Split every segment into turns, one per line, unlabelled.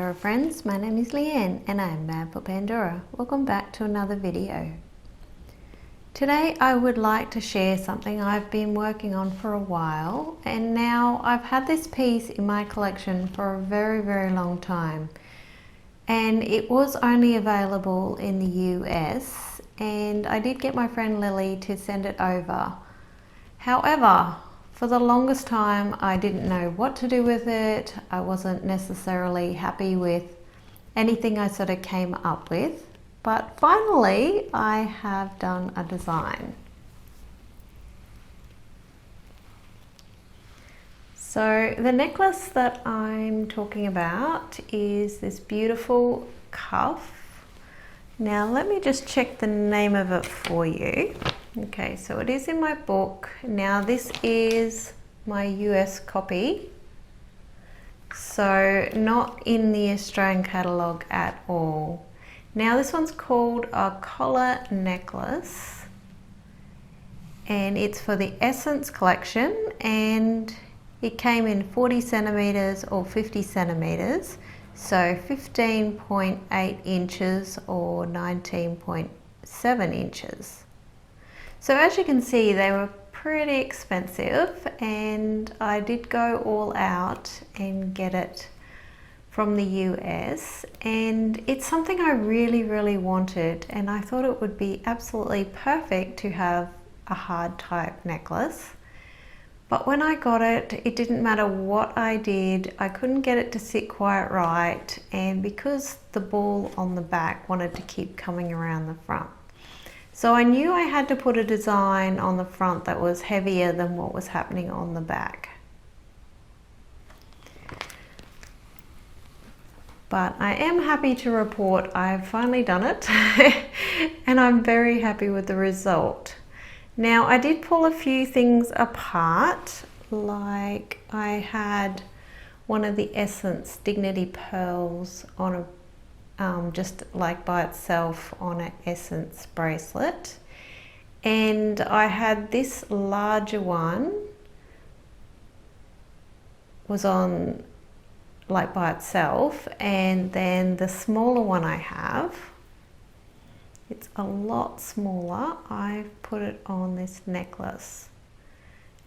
Pandora friends, my name is Leanne and I am mad for Pandora. Welcome back to another video. Today I would like to share something I've been working on for a while, and now I've had this piece in my collection for a very long time, and it was only available in the US, and I did get my friend Lily to send it over. However, for the longest time, I didn't know what to do with it. I wasn't necessarily happy with anything I sort of came up with, but finally I have done a design. So the necklace that I'm talking about is this beautiful cuff. Now let me just check the name of it for you. Okay, so it is in my book. Now this is my US copy, so not in the Australian catalogue at all. Now this one's called a collar necklace, and it's for the Essence collection, and it came in 40 centimeters or 50 centimeters, so 15.8 inches or 19.7 inches. So as you can see, they were pretty expensive, and I did go all out and get it from the US, and it's something I really wanted, and I thought it would be absolutely perfect to have a hard type necklace. But when I got it, it didn't matter what I did, I couldn't get it to sit quite right, and because the ball on the back wanted to keep coming around the front. So I knew I had to put a design on the front that was heavier than what was happening on the back. But I am happy to report I've finally done it and I'm very happy with the result. Now I did pull a few things apart, like I had one of the Essence Dignity pearls on a just like by itself on an Essence bracelet, and I had this larger one was on like by itself, and then the smaller one I have, it's a lot smaller, I've put it on this necklace.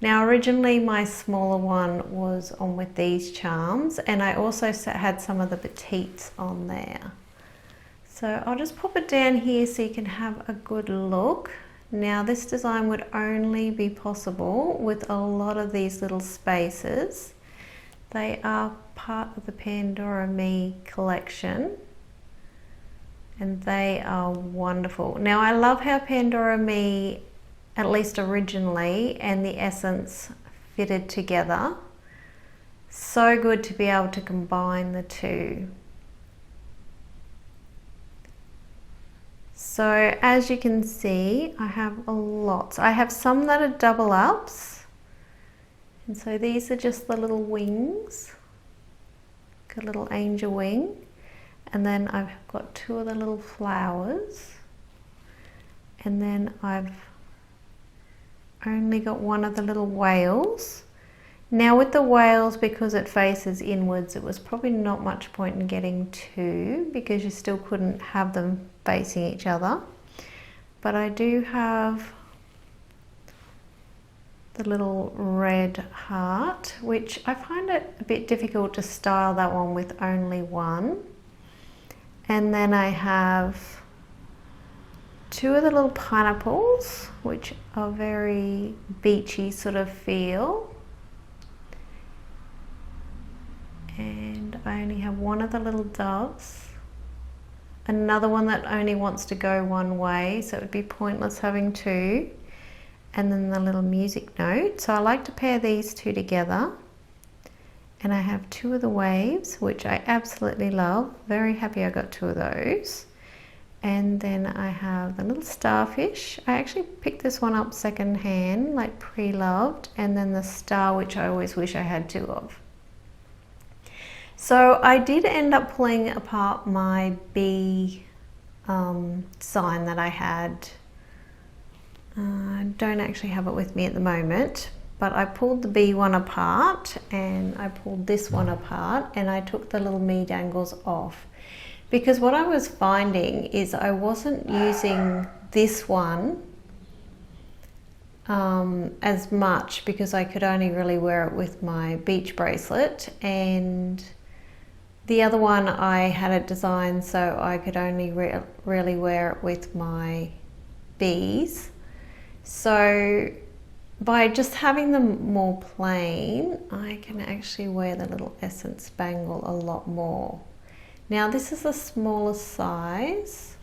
Now originally my smaller one was on with these charms, and I also had some of the petites on there. So I'll just pop it down here so you can have a good look. Now this design would only be possible with a lot of these little spaces. They are part of the Pandora Me collection, and they are wonderful. Now I love how Pandora Me, at least originally, and the Essence fitted together. So good to be able to combine the two. So as you can see, I have a lot. I have some that are double ups, and so these are just the little wings, like a little angel wing, and then I've got two of the little flowers, and then I've only got one of the little whales. Now with the whales, because it faces inwards, it was probably not much point in getting two, because you still couldn't have them facing each other. But I do have the little red heart, which I find it a bit difficult to style that one with only one. And then I have two of the little pineapples, which are very beachy sort of feel. And I only have one of the little doves. Another one that only wants to go one way, so it would be pointless having two. And then the little music note. So I like to pair these two together. And I have two of the waves, which I absolutely love. Very happy I got two of those. And then I have the little starfish. I actually picked this one up second hand, like pre-loved. And then the star, which I always wish I had two of. So I did end up pulling apart my bee sign that I had. I don't actually have it with me at the moment, but I pulled the B one apart and I pulled this one apart and I took the little me dangles off, because what I was finding is I wasn't using this one as much, because I could only really wear it with my beach bracelet, and the other one I had it designed so I could only really wear it with my bees. So by just having them more plain, I can actually wear the little essence bangle a lot more. Now this is a smaller size,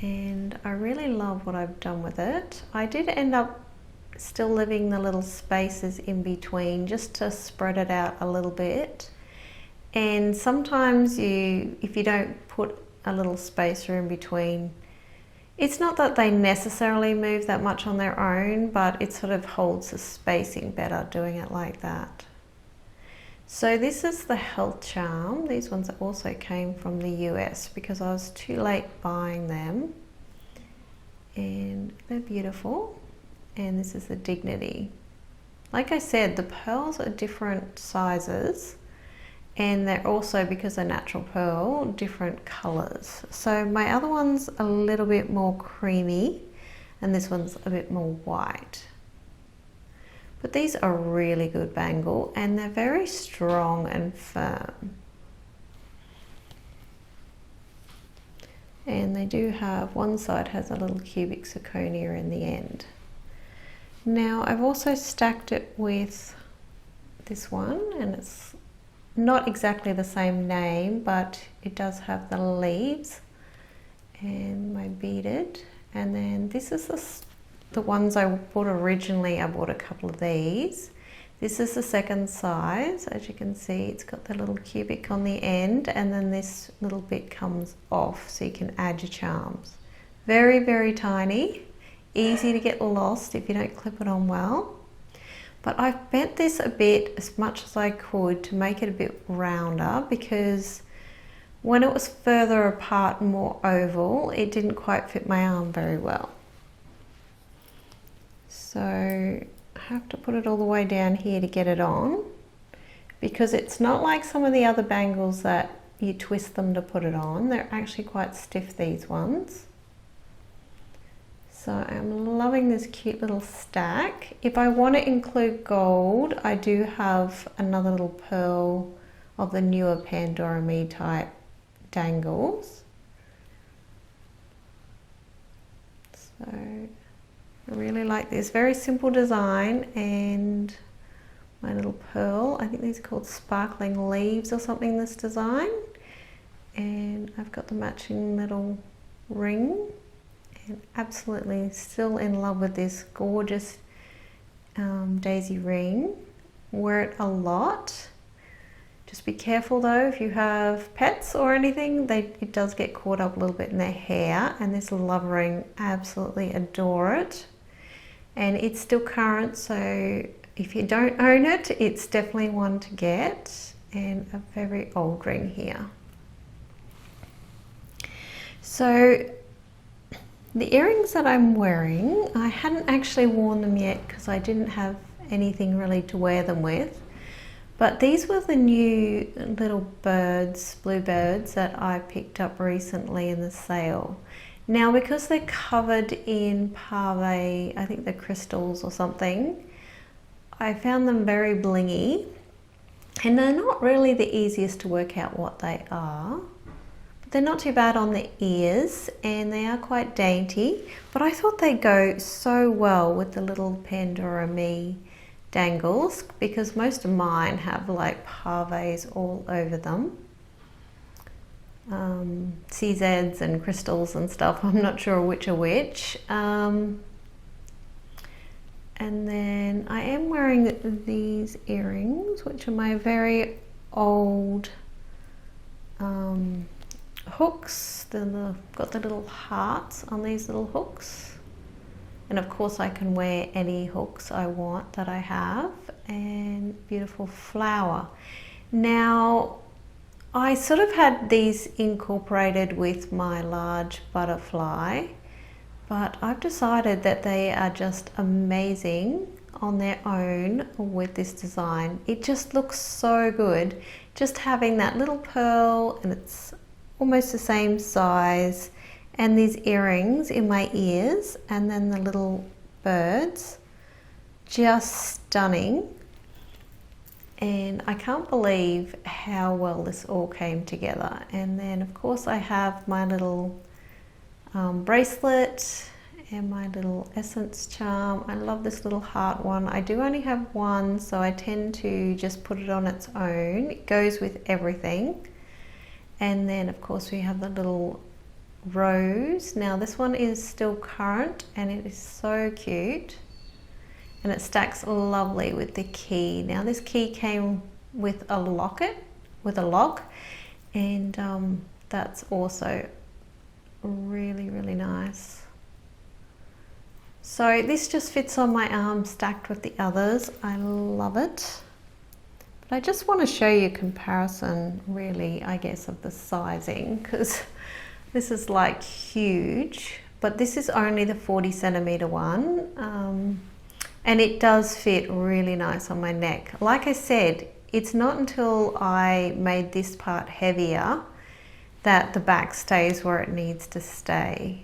and I really love what I've done with it. I did end up still leaving the little spaces in between just to spread it out a little bit. And sometimes if you don't put a little spacer in between, it's not that they necessarily move that much on their own, but it sort of holds the spacing better doing it like that. So this is the health charm. These ones also came from the US because I was too late buying them, and they're beautiful. And this is the dignity. Like I said, the pearls are different sizes, and they're also, because they're natural pearl, different colors. So my other one's a little bit more creamy and this one's a bit more white. But these are a really good bangle and they're very strong and firm. And they do have, one side has a little cubic zirconia in the end. Now I've also stacked it with this one, and it's not exactly the same name, but it does have the leaves and my beaded. And then this is the ones I bought originally. I bought a couple of these. This is the second size. As you can see, it's got the little cubic on the end, and then this little bit comes off so you can add your charms. Very, very tiny, easy to get lost if you don't clip it on well. But I've bent this a bit, as much as I could, to make it a bit rounder, because when it was further apart and more oval, it didn't quite fit my arm very well. So I have to put it all the way down here to get it on, because it's not like some of the other bangles that you twist them to put it on. They're actually quite stiff, these ones. So I'm loving this cute little stack. If I want to include gold, I do have another little pearl of the newer Pandora Me type dangles. So I really like this. Very simple design, and my little pearl, I think these are called sparkling leaves or something, this design. And I've got the matching little ring. And absolutely still in love with this gorgeous daisy ring. Wear it a lot. Just be careful though, if you have pets or anything, it does get caught up a little bit in their hair. And this love ring, absolutely adore it. And it's still current, so if you don't own it, it's definitely one to get. And a very old ring here. So the earrings that I'm wearing, I hadn't actually worn them yet because I didn't have anything really to wear them with. But these were the new little birds, bluebirds, that I picked up recently in the sale. Now, because they're covered in pave, I think they're crystals or something, I found them very blingy. And they're not really the easiest to work out what they are. They're not too bad on the ears, and they are quite dainty, but I thought they go so well with the little Pandora Me dangles, because most of mine have like paves all over them. CZs and crystals and stuff, I'm not sure which are which. And then I am wearing these earrings, which are my very old hooks. Got the little hearts on these little hooks, and of course I can wear any hooks I want that I have. And beautiful flower. Now I sort of had these incorporated with my large butterfly, but I've decided that they are just amazing on their own with this design. It just looks so good, just having that little pearl, and it's almost the same size, and these earrings in my ears, and then the little birds, just stunning. And I can't believe how well this all came together. And then of course I have my little bracelet and my little essence charm. I love this little heart one. I do only have one, so I tend to just put it on its own. It goes with everything. And then of course we have the little rose. Now this one is still current and it is so cute, and it stacks lovely with the key. Now this key came with a locket, with a lock, and that's also really, really nice. So this just fits on my arm stacked with the others. I love it. But I just want to show you a comparison, really, I guess, of the sizing, because this is like huge, but this is only the 40 centimeter one. And it does fit really nice on my neck. Like I said, it's not until I made this part heavier that the back stays where it needs to stay.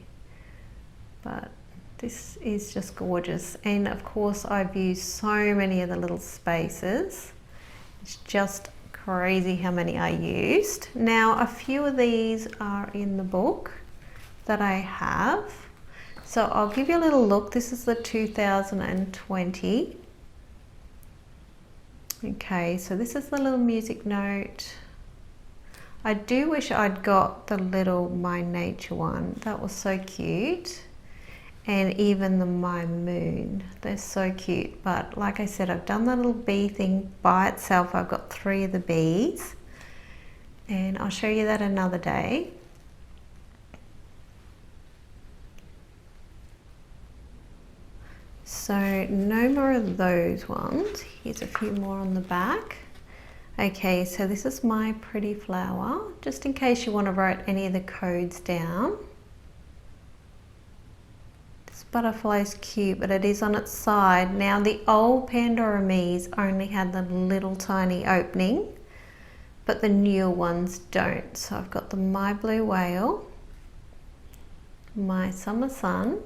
But this is just gorgeous. And of course I've used so many of the little spaces. It's just crazy how many I used. Now a few of these are in the book that I have. So I'll give you a little look. This is the 2020. Okay, so this is the little music note. I do wish I'd got the little My Nature one. That was so cute. And even the My Moon. They're so cute. But like I said, I've done the little bee thing by itself. I've got 3 of the bees. And I'll show you that another day. So no more of those ones. Here's a few more on the back. Okay, so this is my pretty flower, just in case you want to write any of the codes down. This butterfly is cute, but it is on its side. Now the old Pandora Me's only had the little tiny opening, but the newer ones don't. So I've got the My Blue Whale, My Summer Sun,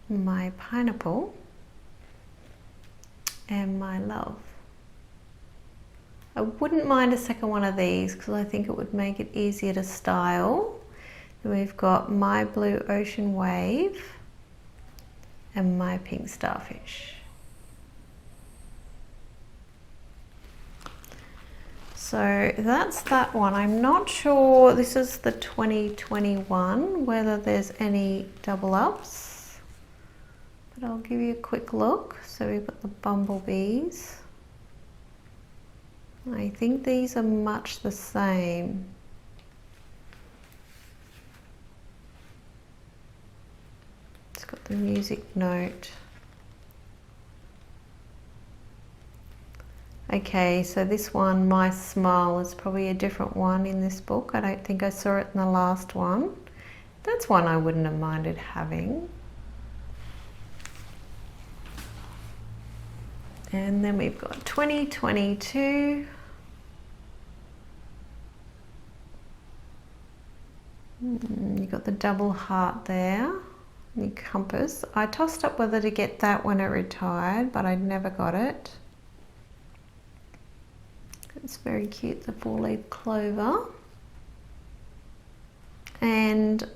My Pineapple, and My Love. I wouldn't mind a second one of these because I think it would make it easier to style. Then we've got My Blue Ocean Wave and My Pink Starfish. So that's that one. I'm not sure, this is the 2021, whether there's any double ups. But I'll give you a quick look. So we've got the bumblebees. I think these are much the same. It's got the music note. Okay, so this one, My Smile, is probably a different one in this book. I don't think I saw it in the last one. That's one I wouldn't have minded having. And then we've got 2022. You've got the double heart there, the compass. I tossed up whether to get that when it retired, but I never got it. It's very cute, the 4-leaf clover. And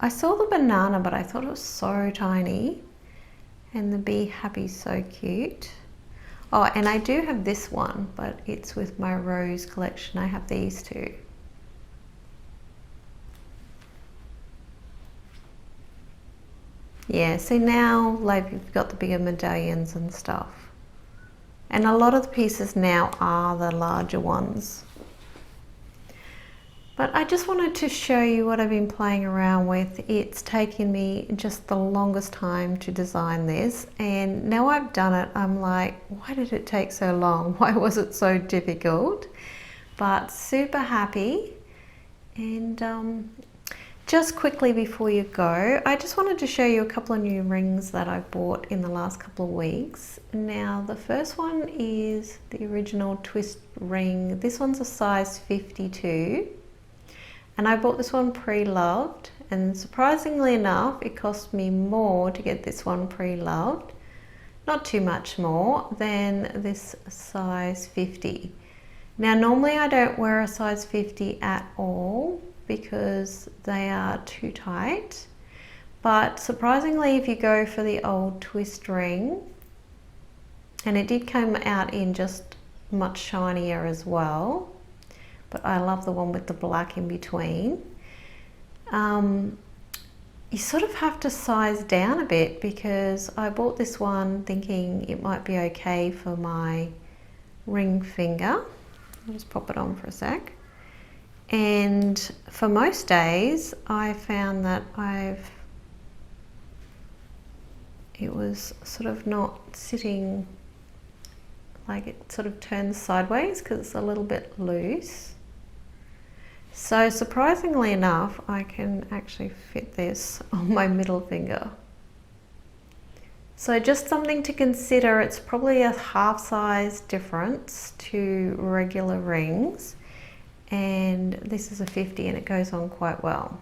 I saw the banana, but I thought it was so tiny. And the Be Happy, so cute. Oh, and I do have this one, but it's with my rose collection. I have these two. Yeah, so now like you've got the bigger medallions and stuff. And a lot of the pieces now are the larger ones. But I just wanted to show you what I've been playing around with. It's taken me just the longest time to design this, and now I've done it, I'm like, why did it take so long? Why was it so difficult? But super happy. And Just quickly before you go, I just wanted to show you a couple of new rings that I bought in the last couple of weeks. Now the first one is the original twist ring. This one's a size 52 and I bought this one pre-loved, and surprisingly enough it cost me more to get this one pre-loved, not too much more than this size 50. Now normally I don't wear a size 50 at all because they are too tight, but surprisingly if you go for the old twist ring, and it did come out in just much shinier as well, but I love the one with the black in between, you sort of have to size down a bit, because I bought this one thinking it might be okay for my ring finger. I'll just pop it on for a sec. And for most days I found that it was sort of not sitting, like it sort of turns sideways because it's a little bit loose. So surprisingly enough, I can actually fit this on my middle finger. So just something to consider. It's probably a half size difference to regular rings. And this is a 50 and it goes on quite well.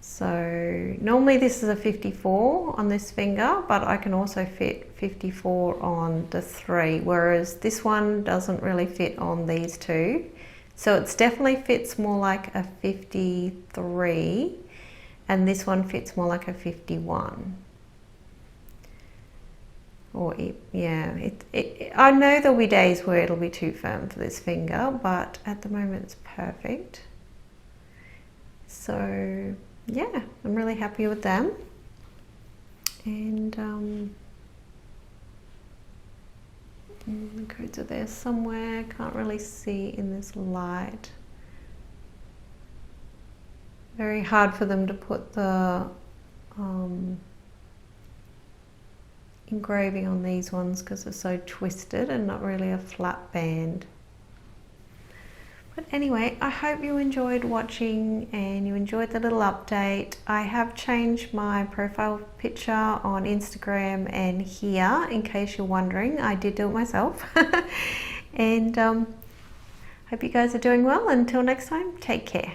So normally this is a 54 on this finger, but I can also fit 54 on the 3, whereas this one doesn't really fit on these two. So it definitely fits more like a 53 and this one fits more like a 51. Or I know there'll be days where it'll be too firm for this finger, but at the moment it's perfect. So yeah, I'm really happy with them. And the codes are there somewhere, can't really see in this light. Very hard for them to put the engraving on these ones because they're so twisted and not really a flat band. But anyway, I hope you enjoyed watching and you enjoyed the little update. I have changed my profile picture on Instagram and here, in case you're wondering. I did do it myself. And hope you guys are doing well. Until next time, take care.